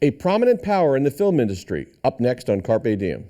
A prominent power in the film industry, up next on Carpe Diem.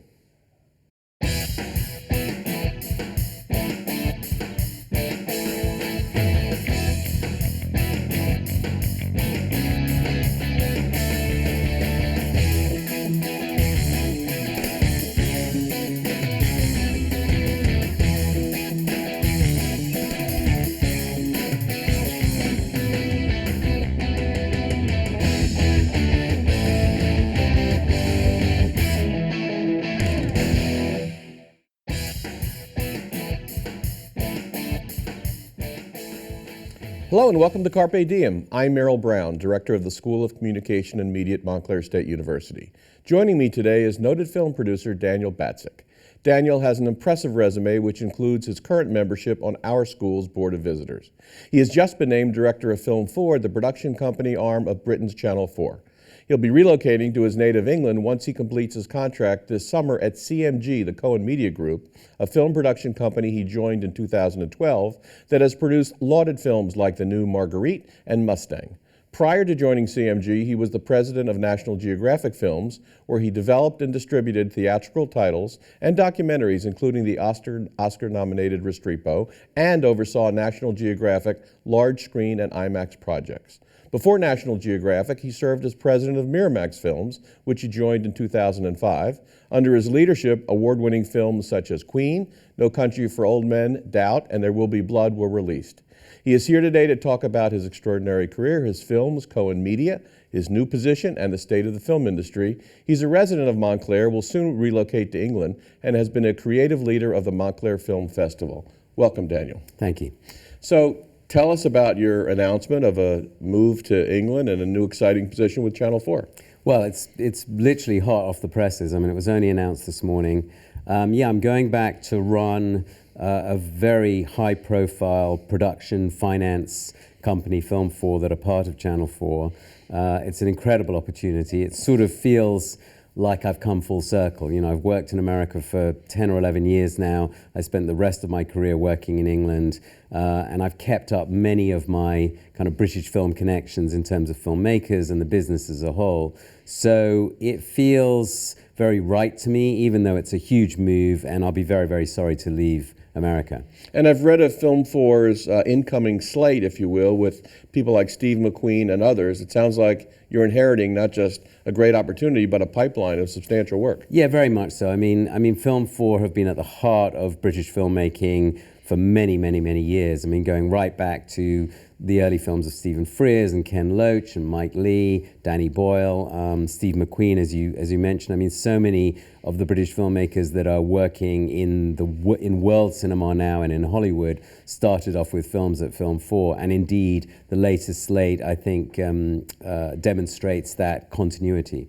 Hello and welcome to Carpe Diem. I'm Merrill Brown, Director of the School of Communication and Media at Montclair State University. Joining me today is noted film producer Daniel Vazquez. Daniel has an impressive resume which includes his current membership on our school's Board of Visitors. He has just been named Director of Film 4, the production company arm of Britain's Channel 4. He'll be relocating to his native England once he completes his contract this summer at CMG, the Cohen Media Group, a film production company he joined in 2012 that has produced lauded films like The New Marguerite and Mustang. Prior to joining CMG, he was the president of National Geographic Films, where he developed and distributed theatrical titles and documentaries, including the Oscar-nominated Restrepo, and oversaw National Geographic large screen and IMAX projects. Before National Geographic, he served as president of Miramax Films, which he joined in 2005. Under his leadership, award-winning films such as Queen, No Country for Old Men, Doubt, and There Will Be Blood were released. He is here today to talk about his extraordinary career, his films, Cohen Media, his new position, and the state of the film industry. He's a resident of Montclair, will soon relocate to England, and has been a creative leader of the Montclair Film Festival. Welcome, Daniel. Thank you. So, tell us about your announcement of a move to England and a new exciting position with Channel 4. Well, it's literally hot off the presses. I mean, it was only announced this morning. I'm going back to run a very high-profile production finance company, Film 4, that are part of Channel 4. It's an incredible opportunity. It sort of feels like I've come full circle. You know, I've worked in America for 10 or 11 years now. I spent the rest of my career working in England, and I've kept up many of my kind of British film connections in terms of filmmakers and the business as a whole. So it feels very right to me, even though it's a huge move, and I'll be very, very sorry to leave America. And I've read of Film 4's incoming slate, if you will, with people like Steve McQueen and others. It sounds like you're inheriting not just a great opportunity, but a pipeline of substantial work. Yeah, very much so. I mean, Film 4 have been at the heart of British filmmaking for many, many, many years. I mean, going right back to the early films of Stephen Frears and Ken Loach and Mike Leigh, Danny Boyle, Steve McQueen, as you mentioned. I mean, so many of the British filmmakers that are working in world cinema now and in Hollywood started off with films at Film 4, and indeed the latest slate, I think, demonstrates that continuity.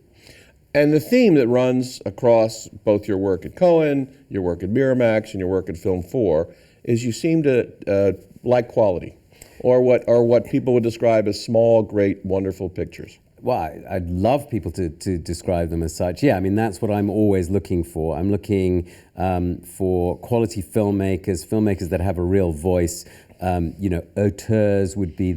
And the theme that runs across both your work at Cohen, your work at Miramax, and your work at Film 4 is you seem to like quality, or what people would describe as small, great, wonderful pictures. Well, I'd love people to describe them as such. Yeah, I mean, that's what I'm always looking for. I'm looking for quality filmmakers that have a real voice. Auteurs would be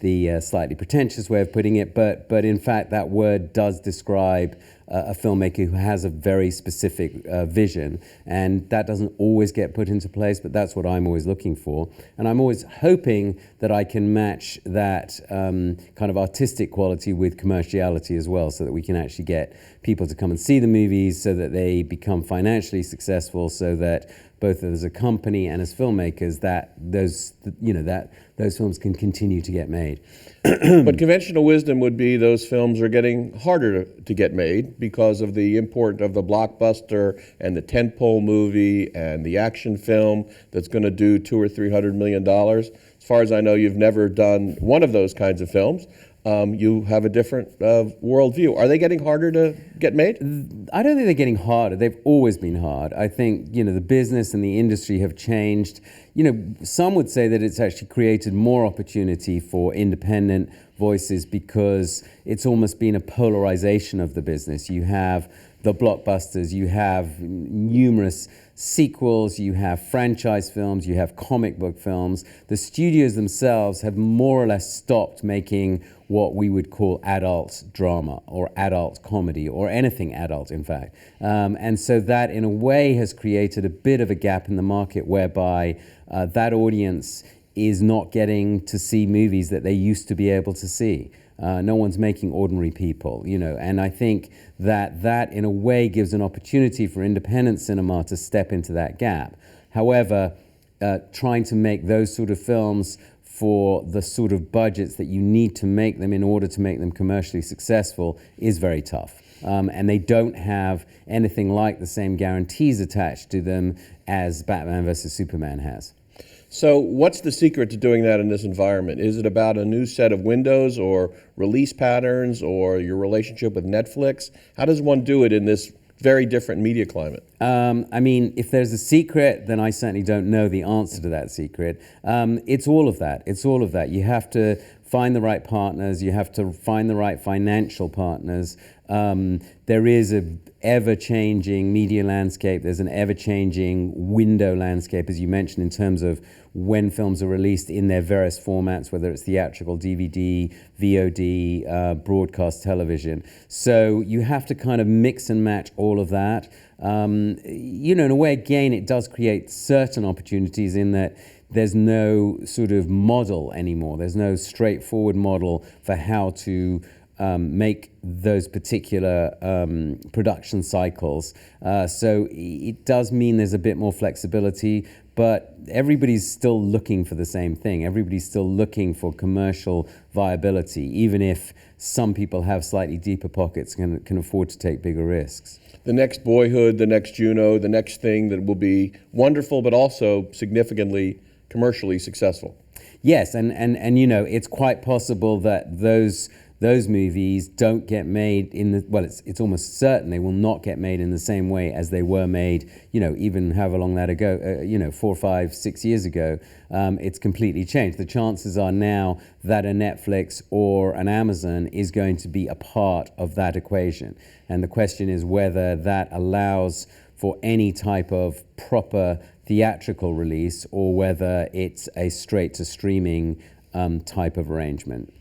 the slightly pretentious way of putting it, but in fact that word does describe a filmmaker who has a very specific vision, and that doesn't always get put into place, but that's what I'm always looking for. And I'm always hoping that I can match that kind of artistic quality with commerciality as well, so that we can actually get people to come and see the movies, so that they become financially successful, so that both as a company and as filmmakers, that those films can continue to get made. But conventional wisdom would be those films are getting harder to get made because of the import of the blockbuster and the tentpole movie and the action film that's going to do $200 or $300 million. As far as I know, you've never done one of those kinds of films. You have a different worldview. Are they getting harder to get made? I don't think they're getting harder. They've always been hard. I think, the business and the industry have changed. Some would say that it's actually created more opportunity for independent voices because it's almost been a polarization of the business. You have the blockbusters, you have numerous sequels, you have franchise films, you have comic book films. The studios themselves have more or less stopped making what we would call adult drama or adult comedy or anything adult, in fact. And so that, in a way, has created a bit of a gap in the market whereby that audience is not getting to see movies that they used to be able to see. No one's making Ordinary People, you know, and I think that in a way gives an opportunity for independent cinema to step into that gap. However, trying to make those sort of films for the sort of budgets that you need to make them in order to make them commercially successful is very tough. And they don't have anything like the same guarantees attached to them as Batman versus Superman has. So what's the secret to doing that in this environment? Is it about a new set of windows or release patterns or your relationship with Netflix? How does one do it in this very different media climate? I mean, if there's a secret, then I certainly don't know the answer to that secret. It's all of that. It's all of that. You have to find the right partners. You have to find the right financial partners. There is an ever-changing media landscape. There's an ever-changing window landscape, as you mentioned, in terms of when films are released in their various formats, whether it's theatrical, DVD, VOD, broadcast television. So you have to kind of mix and match all of that. You know, in a way, again, it does create certain opportunities in that there's no sort of model anymore. There's no straightforward model for how to make those particular production cycles. So it does mean there's a bit more flexibility, but everybody's still looking for the same thing. Everybody's still looking for commercial viability, even if some people have slightly deeper pockets and can afford to take bigger risks. The next Boyhood, the next Juno, the next thing that will be wonderful but also significantly commercially successful. Yes, and you know, it's quite possible that those movies don't get made in the, well, it's almost certain they will not get made in the same way as they were made, you know, even however long that ago, you know, 4, 5, 6 years ago. It's completely changed. The chances are now that a Netflix or an Amazon is going to be a part of that equation. And the question is whether that allows for any type of proper theatrical release or whether it's a straight to streaming type of arrangement.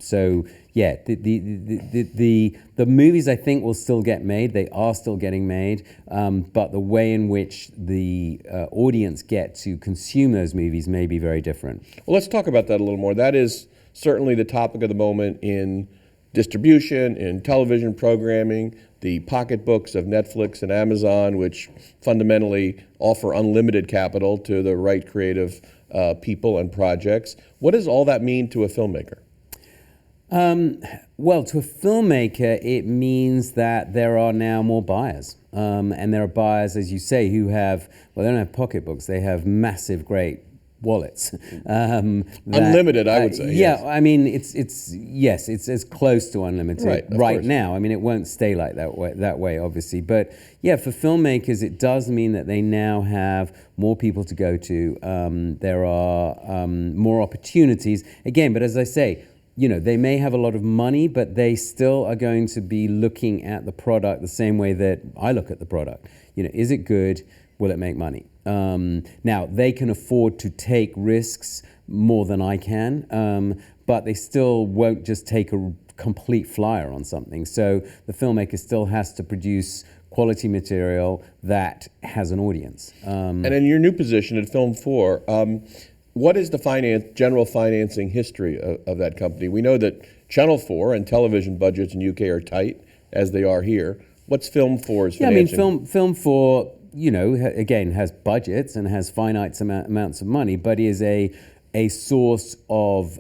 So yeah, the movies I think will still get made. They are still getting made, but the way in which the audience get to consume those movies may be very different. Well, let's talk about that a little more. That is certainly the topic of the moment in distribution, in television programming, the pocketbooks of Netflix and Amazon, which fundamentally offer unlimited capital to the right creative people and projects. What does all that mean to a filmmaker? Well, to a filmmaker, it means that there are now more buyers. And there are buyers, as you say, who have, well, they don't have pocketbooks, they have massive, great wallets. Unlimited, I would say. Yeah, yes. I mean, it's as close to unlimited right now. I mean, it won't stay like that way, obviously. But yeah, for filmmakers, it does mean that they now have more people to go to. There are more opportunities. Again, but as I say, you know, they may have a lot of money, but they still are going to be looking at the product the same way that I look at the product. You know, is it good? Will it make money? Now, they can afford to take risks more than I can, but they still won't just take a complete flyer on something. So the filmmaker still has to produce quality material that has an audience. And in your new position at Film 4, what is the general financing history of that company? We know that Channel 4 and television budgets in UK are tight, as they are here. What's Film 4's financing? Yeah, I mean, Film 4, you know, again, has budgets and has finite amounts of money, but is a source of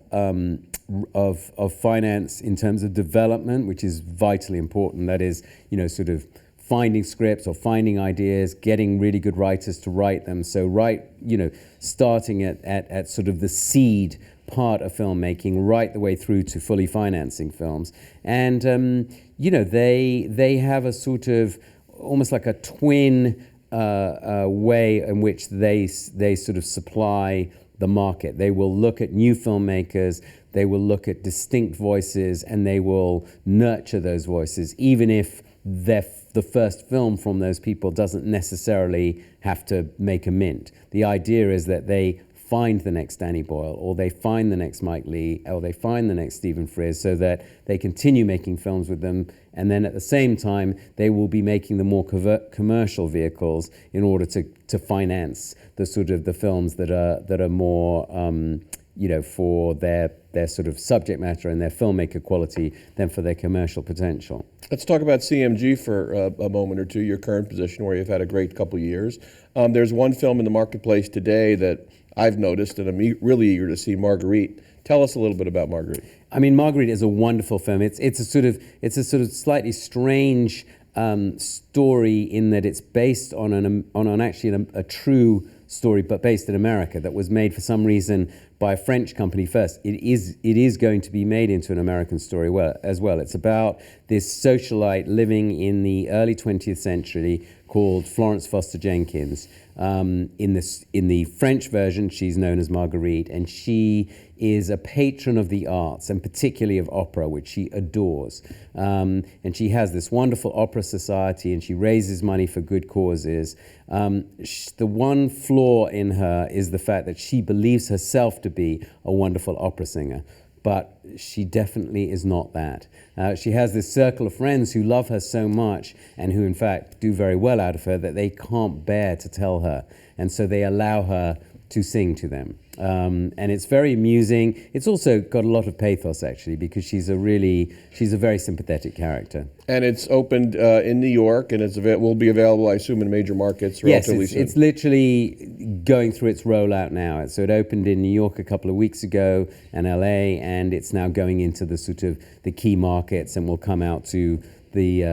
finance in terms of development, which is vitally important. That is, you know, sort of finding scripts or finding ideas, getting really good writers to write them. So you know, starting at sort of the seed part of filmmaking right the way through to fully financing films. And, you know, they have a sort of almost like a twin way in which they sort of supply the market. They will look at new filmmakers, they will look at distinct voices, and they will nurture those voices, even if the first film from those people doesn't necessarily have to make a mint. The idea is that they find the next Danny Boyle, or they find the next Mike Leigh, or they find the next Stephen Frears, so that they continue making films with them. And then at the same time, they will be making the more commercial vehicles in order to finance the sort of the films that are more for their sort of subject matter and their filmmaker quality than for their commercial potential. Let's talk about CMG for a moment or two, your current position where you've had a great couple years. There's one film in the marketplace today that I've noticed, and I'm really eager to see, Marguerite. Tell us a little bit about Marguerite. I mean, Marguerite is a wonderful film. It's a sort of slightly strange story in that it's based on actually a true story, but based in America, that was made for some reason by a French company first. It is going to be made into an American story as well. It's about this socialite living in the early 20th century called Florence Foster Jenkins. In the French version, she's known as Marguerite, and she is a patron of the arts, and particularly of opera, which she adores. And she has this wonderful opera society, and she raises money for good causes. The one flaw in her is the fact that she believes herself to be a wonderful opera singer, but she definitely is not that. She has this circle of friends who love her so much and who in fact do very well out of her that they can't bear to tell her, and so they allow her to sing to them. And it's very amusing. It's also got a lot of pathos, actually, because she's a very sympathetic character. And it's opened in New York, and will be available, I assume, in major markets relatively soon. Yes, it's literally going through its rollout now. So it opened in New York a couple of weeks ago, and LA, and it's now going into the sort of the key markets, and will come out to the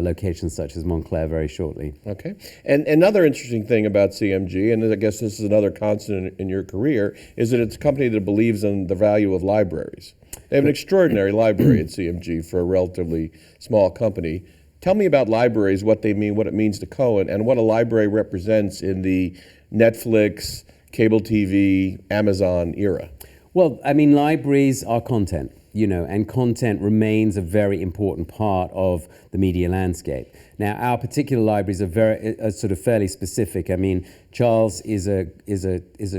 locations such as Montclair very shortly. Okay. And another interesting thing about CMG, and I guess this is another constant in your career, is that it's a company that believes in the value of libraries. They have an extraordinary library at CMG for a relatively small company. Tell me about libraries, what they mean, what it means to Cohen, and what a library represents in the Netflix, cable TV, Amazon era. Well, I mean, libraries are content. And content remains a very important part of the media landscape. Now, our particular libraries are sort of fairly specific. I mean, Charles is a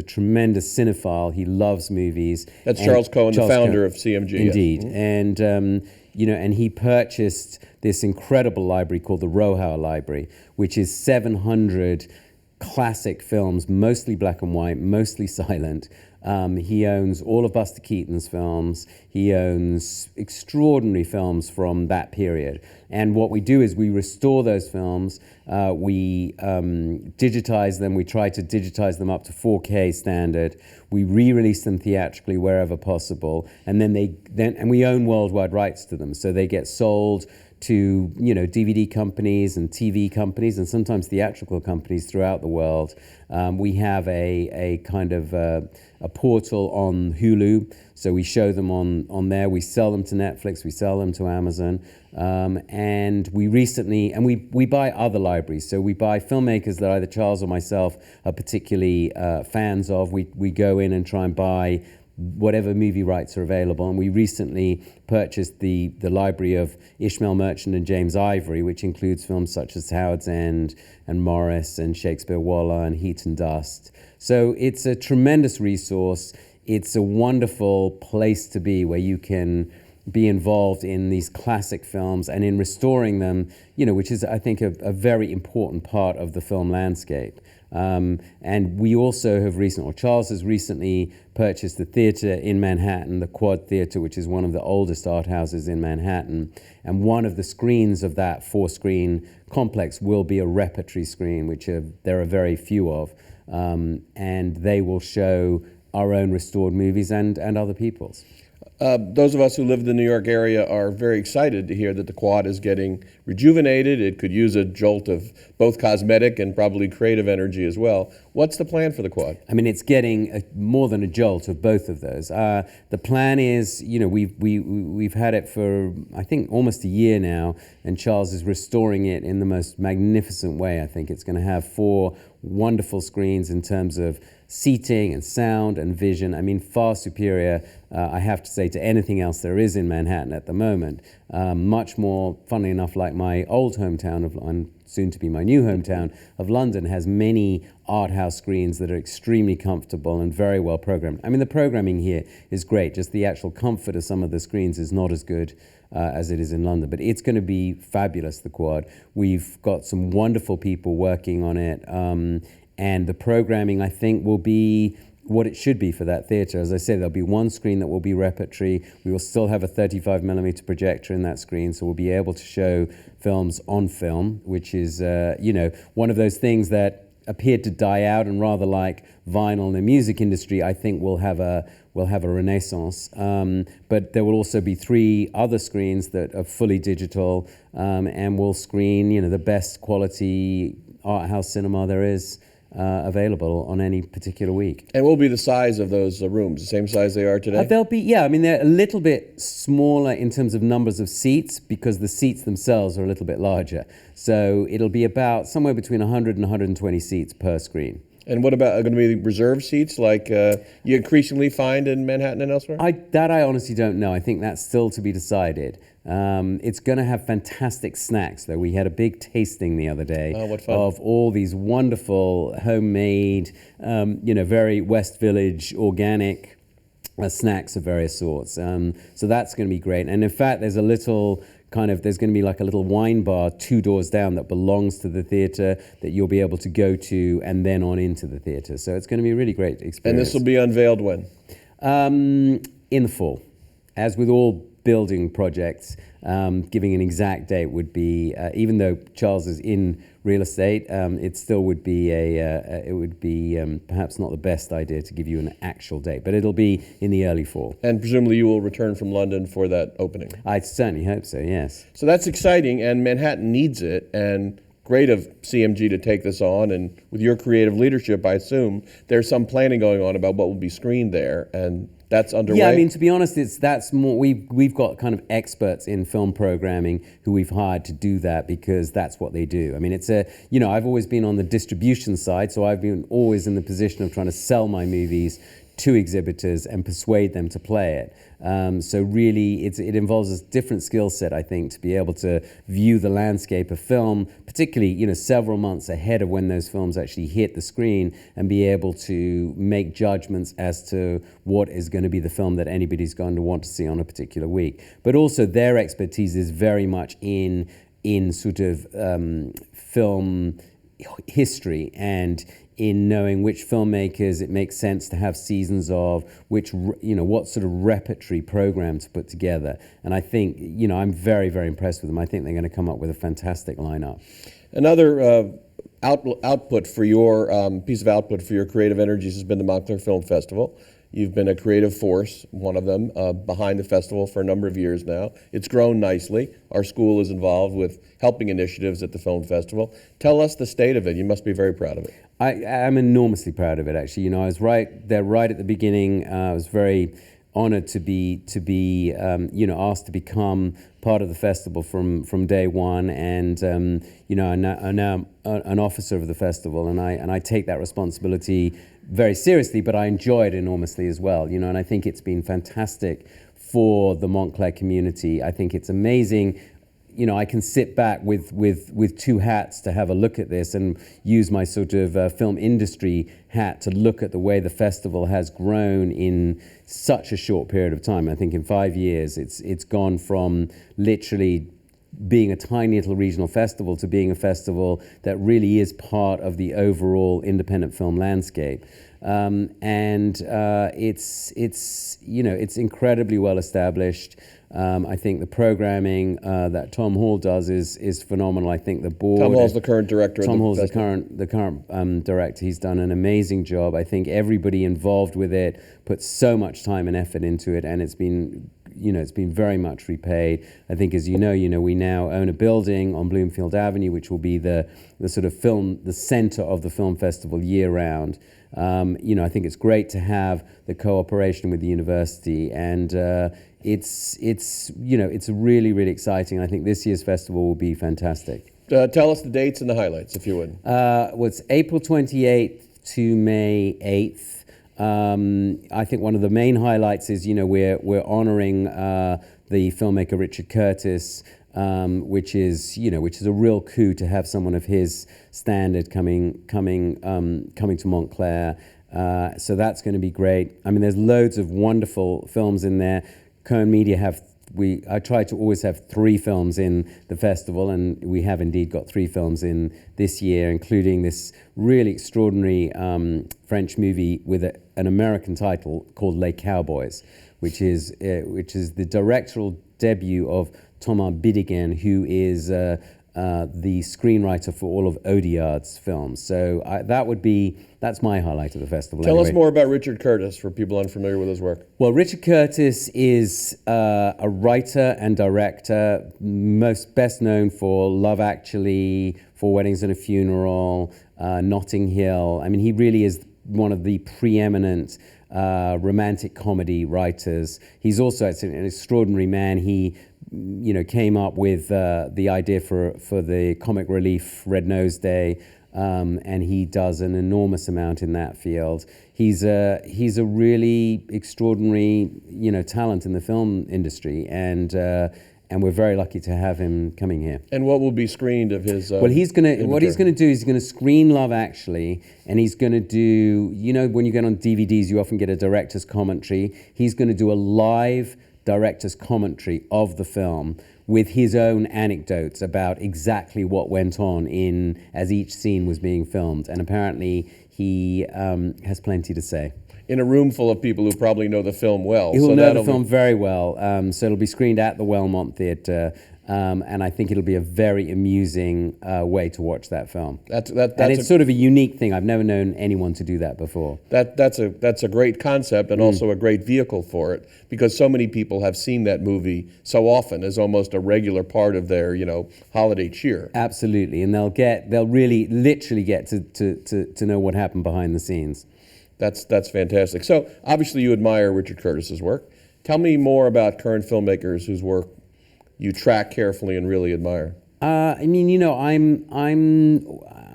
tremendous cinephile. He loves movies. That's Charles Cohen, the founder of CMG. Indeed, yes. Mm-hmm. And he purchased this incredible library called the Rohauer Library, which is 700 classic films, mostly black and white, mostly silent. He owns all of Buster Keaton's films. He owns extraordinary films from that period. And what we do is we restore those films. We digitize them. We try to digitize them up to 4K standard. We re-release them theatrically wherever possible. And then we own worldwide rights to them. So they get sold to DVD companies and TV companies and sometimes theatrical companies throughout the world. We have a kind of a portal on Hulu, so we show them on there. We sell them to Netflix, we sell them to Amazon, and we buy other libraries. So we buy filmmakers that either Charles or myself are particularly fans of. We go in and try and buy whatever movie rights are available, and we recently purchased the library of Ishmael Merchant and James Ivory, which includes films such as Howard's End and Morris and Shakespeare Waller and Heat and Dust. So it's a tremendous resource. It's a wonderful place to be, where you can be involved in these classic films and in restoring them, which is, I think, a very important part of the film landscape. And we also have Charles has recently purchased the theater in Manhattan, the Quad Theater, which is one of the oldest art houses in Manhattan. And one of the screens of that 4-screen complex will be a repertory screen, which there are very few of. And they will show our own restored movies and other people's. Those of us who live in the New York area are very excited to hear that the Quad is getting rejuvenated. It could use a jolt of both cosmetic and probably creative energy as well. What's the plan for the Quad? I mean, it's getting more than a jolt of both of those. The plan is, we've had it for, I think, almost a year now, and Charles is restoring it in the most magnificent way. I think it's going to have 4 wonderful screens in terms of seating and sound and vision. I mean, far superior, I have to say, to anything else there is in Manhattan at the moment. Much more, funnily enough, like my old hometown and soon to be my new hometown of London, has many art house screens that are extremely comfortable and very well programmed. I mean, the programming here is great. Just the actual comfort of some of the screens is not as good as it is in London, but it's going to be fabulous, the Quad. We've got some wonderful people working on it, and the programming, I think, will be what it should be for that theatre. As I say, there'll be one screen that will be repertory. We will still have a 35mm projector in that screen, so we'll be able to show films on film, which is, one of those things that appeared to die out, and rather like vinyl in the music industry, I think will have a renaissance. But there will also be 3 other screens that are fully digital, and will screen, the best quality art house cinema there is available on any particular week. And what will be the size of those rooms? The same size they are today? They'll be, they're a little bit smaller in terms of numbers of seats, because the seats themselves are a little bit larger. So it'll be about somewhere between 100 and 120 seats per screen. And what about going to be reserved seats like you increasingly find in Manhattan and elsewhere? I honestly don't know. I think that's still to be decided. It's going to have fantastic snacks, though. We had a big tasting the other day of all these wonderful homemade, very West Village organic snacks of various sorts. So that's going to be great. And in fact, there's there's going to be like a little wine bar 2 doors down that belongs to the theatre that you'll be able to go to and then on into the theatre. So it's going to be a really great experience. And this will be unveiled when? In the fall. As with all building projects, giving an exact date would be, even though Charles is in real estate, it still would be perhaps not the best idea to give you an actual date, but it'll be in the early fall. And presumably you will return from London for that opening. I certainly hope so, yes. So that's exciting, and Manhattan needs it, and great of CMG to take this on, and with your creative leadership, I assume there's some planning going on about what will be screened there, and that's underway. Yeah, I mean, to be honest, that's more. We've got kind of experts in film programming who we've hired to do that, because that's what they do. I mean, I've always been on the distribution side, so I've been always in the position of trying to sell my movies to exhibitors and persuade them to play it. So really, it involves a different skill set, I think, to be able to view the landscape of film, particularly several months ahead of when those films actually hit the screen, and be able to make judgments as to what is going to be the film that anybody's going to want to see on a particular week. But also, their expertise is very much in sort of film history, and in knowing which filmmakers it makes sense to have seasons of, what sort of repertory program to put together. And I think, I'm very, very impressed with them. I think they're going to come up with a fantastic lineup. Another output for your piece of output for your creative energies has been the Montclair Film Festival. You've been a creative force, one of them, behind the festival for a number of years now. It's grown nicely. Our school is involved with helping initiatives at the film festival. Tell us the state of it. You must be very proud of it. I'm enormously proud of it, actually. I was right there right at the beginning. I was very honored to be asked to become part of the festival from day one, and I'm now an officer of the festival, and I take that responsibility very seriously, but I enjoy it enormously as well. And I think it's been fantastic for the Montclair community. I think it's amazing. I can sit back with 2 hats to have a look at this, and use my sort of film industry hat to look at the way the festival has grown in such a short period of time. I think in 5 years, it's gone from literally being a tiny little regional festival to being a festival that really is part of the overall independent film landscape. It's incredibly well established. I think the programming that Tom Hall does is phenomenal. I think the board. Tom Hall's the current director. Tom Hall's the current director. He's done an amazing job. I think everybody involved with it put so much time and effort into it, and it's been very much repaid. I think, as you know, we now own a building on Bloomfield Avenue, which will be the sort of the center of the film festival year round. I think it's great to have the cooperation with the university, and it's really, really exciting. I think this year's festival will be fantastic. Tell us the dates and the highlights, if you would. Well, it's April 28th to May 8th. I think one of the main highlights is, we're honoring the filmmaker Richard Curtis, which is a real coup to have someone of his standard coming to Montclair. So that's going to be great. I mean, there's loads of wonderful films in there. Cohen Media I try to always have 3 films in the festival, and we have indeed got 3 films in this year, including this really extraordinary French movie with an American title called Les Cowboys, which is the directorial debut of Thomas Bidigan, who is the screenwriter for all of Audiard's films. So that's my highlight of the festival. Tell us more about Richard Curtis for people unfamiliar with his work. Well, Richard Curtis is a writer and director, best known for Love Actually, Four Weddings and a Funeral, Notting Hill. I mean, he really is one of the preeminent romantic comedy writers. He's also an extraordinary man. He came up with the idea for the comic relief Red Nose Day, and he does an enormous amount in that field. He's a really extraordinary talent in the film industry, and we're very lucky to have him coming here. And what will be screened of his? What he's going to do is he's going to screen Love Actually, and he's going to do when you get on DVDs you often get a director's commentary. He's going to do a live director's commentary of the film with his own anecdotes about exactly what went on as each scene was being filmed, and apparently he has plenty to say. In a room full of people who probably know the film well. He will know the film very well, so it'll be screened at the Wellmont Theatre, and I think it'll be a very amusing way to watch that film. It's sort of a unique thing. I've never known anyone to do that before. That's a great concept, and also a great vehicle for it, because so many people have seen that movie so often as almost a regular part of their holiday cheer. Absolutely, and they'll really literally get to know what happened behind the scenes. That's fantastic. So obviously you admire Richard Curtis's work. Tell me more about current filmmakers whose work you track carefully and really admire. I mean,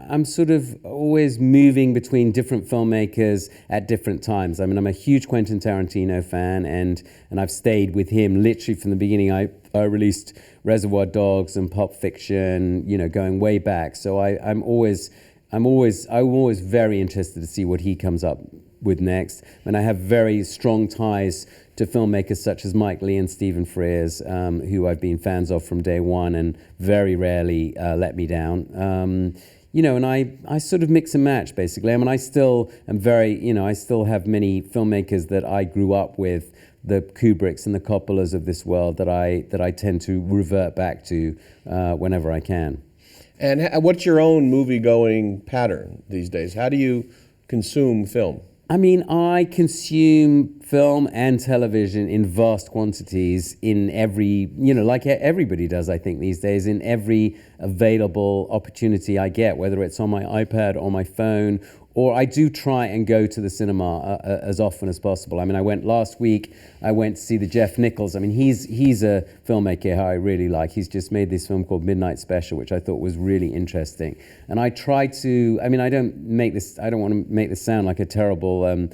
I'm sort of always moving between different filmmakers at different times. I mean, I'm a huge Quentin Tarantino fan, and I've stayed with him literally from the beginning. I released Reservoir Dogs and Pulp Fiction, going way back. So I'm always very interested to see what he comes up with next. And I have very strong ties to filmmakers such as Mike Leigh and Stephen Frears, who I've been fans of from day one and very rarely let me down. And I sort of mix and match, basically. I mean, I still am I still have many filmmakers that I grew up with, the Kubricks and the Coppolas of this world, that I tend to revert back to whenever I can. And what's your own movie-going pattern these days? How do you consume film? I mean, I consume film and television in vast quantities in every, like everybody does, I think, these days, in every available opportunity I get, whether it's on my iPad or my phone, or I do try and go to the cinema as often as possible. I mean, last week, I went to see the Jeff Nichols. I mean, he's a filmmaker who I really like. He's just made this film called Midnight Special, which I thought was really interesting. And I try to, I mean, I don't want to make this sound like a terrible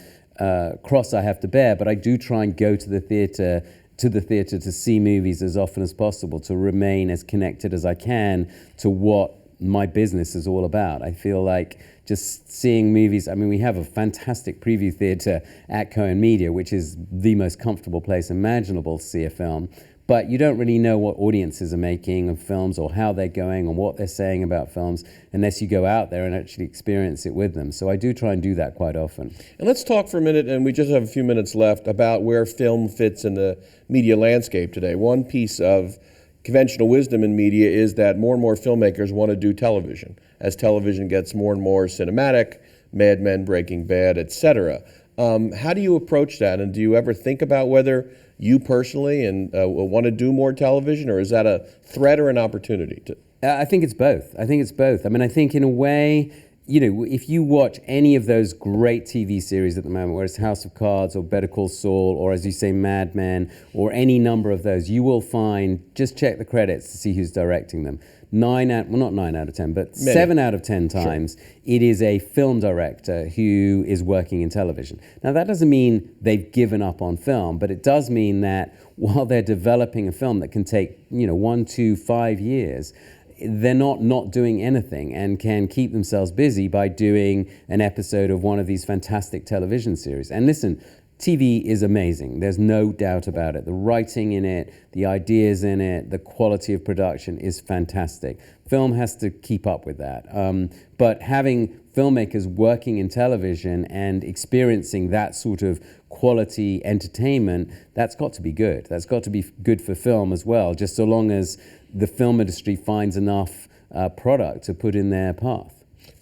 cross I have to bear, but I do try and go to the theater to see movies as often as possible, to remain as connected as I can to what my business is all about. I feel like just seeing movies, I mean, we have a fantastic preview theater at Cohen Media, which is the most comfortable place imaginable to see a film, but you don't really know what audiences are making of films or how they're going or what they're saying about films unless you go out there and actually experience it with them. So I do try and do that quite often. And let's talk for a minute, and we just have a few minutes left, about where film fits in the media landscape today. One piece of conventional wisdom in media is that more and more filmmakers want to do television. As television gets more and more cinematic, Mad Men, Breaking Bad, etc. How do you approach that? And do you ever think about whether you personally want to do more television, or is that a threat or an opportunity? I think it's both. I mean, I think in a way, you know, if you watch any of those great TV series at the moment, whether it's House of Cards or Better Call Saul, or as you say, Mad Men, or any number of those, you will find, just check the credits to see who's directing them. Not 9 out of 10, but Many. 7 out of 10 times, it is a film director who is working in television. Now, that doesn't mean they've given up on film, but it does mean that while they're developing a film that can take, 1, 2, 5 years, they're not doing anything and can keep themselves busy by doing an episode of one of these fantastic television series. And listen, TV is amazing. There's no doubt about it. The writing in it, the ideas in it, the quality of production is fantastic. Film has to keep up with that. But having filmmakers working in television and experiencing that sort of quality entertainment, that's got to be good. That's got to be good for film as well, just so long as the film industry finds enough product to put in their path.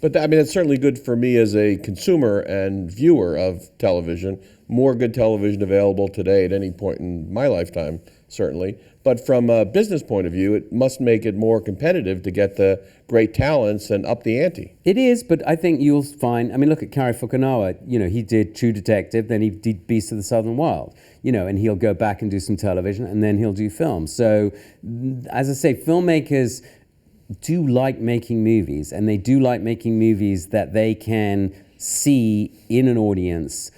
But it's certainly good for me as a consumer and viewer of television. More good television available today at any point in my lifetime, certainly. But from a business point of view, it must make it more competitive to get the great talents and up the ante. It is, but I think you'll find, look at Cary Fukunaga. He did True Detective, then he did Beast of the Southern Wild, and he'll go back and do some television, and then he'll do film. So, as I say, filmmakers do like making movies, and they do like making movies that they can see in an audience,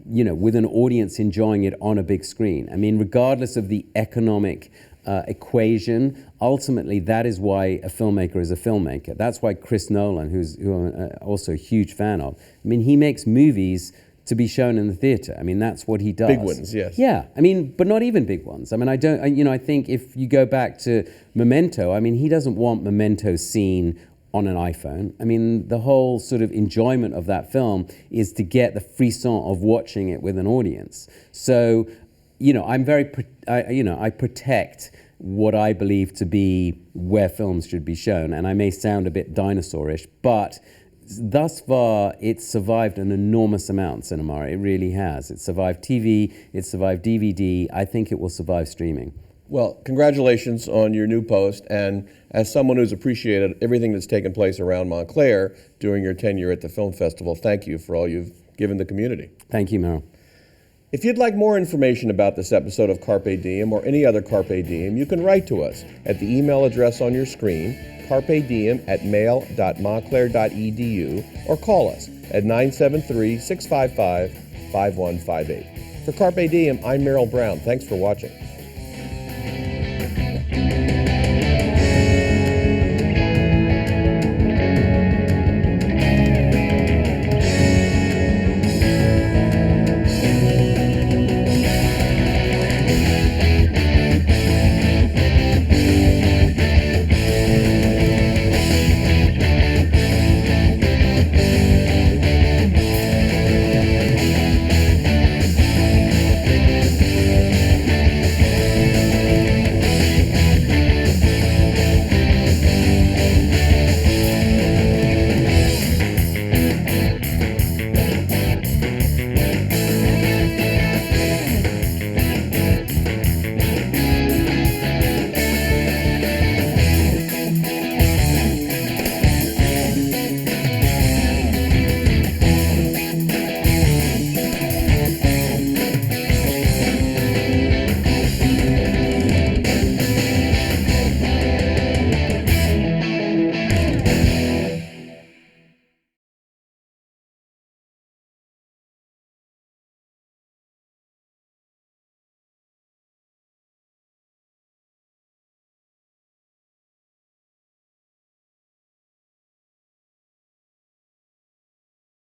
with an audience enjoying it on a big screen. Regardless of the economic equation, ultimately that is why a filmmaker is a filmmaker. That's why Chris Nolan, who I'm also a huge fan of, he makes movies to be shown in the theater. That's what he does. Big ones, yes. Yeah, but not even big ones. I think if you go back to Memento, he doesn't want Memento seen on an iPhone. The whole sort of enjoyment of that film is to get the frisson of watching it with an audience. So, I protect what I believe to be where films should be shown, and I may sound a bit dinosaurish, but thus far, it's survived an enormous amount, cinema. It really has. It survived TV, it survived DVD. I think it will survive streaming. Well, congratulations on your new post, and as someone who's appreciated everything that's taken place around Montclair during your tenure at the film festival, thank you for all you've given the community. Thank you, Merrill. If you'd like more information about this episode of Carpe Diem or any other Carpe Diem, you can write to us at the email address on your screen, carpediem@mail.montclair.edu, or call us at 973-655-5158. For Carpe Diem, I'm Merrill Brown. Thanks for watching.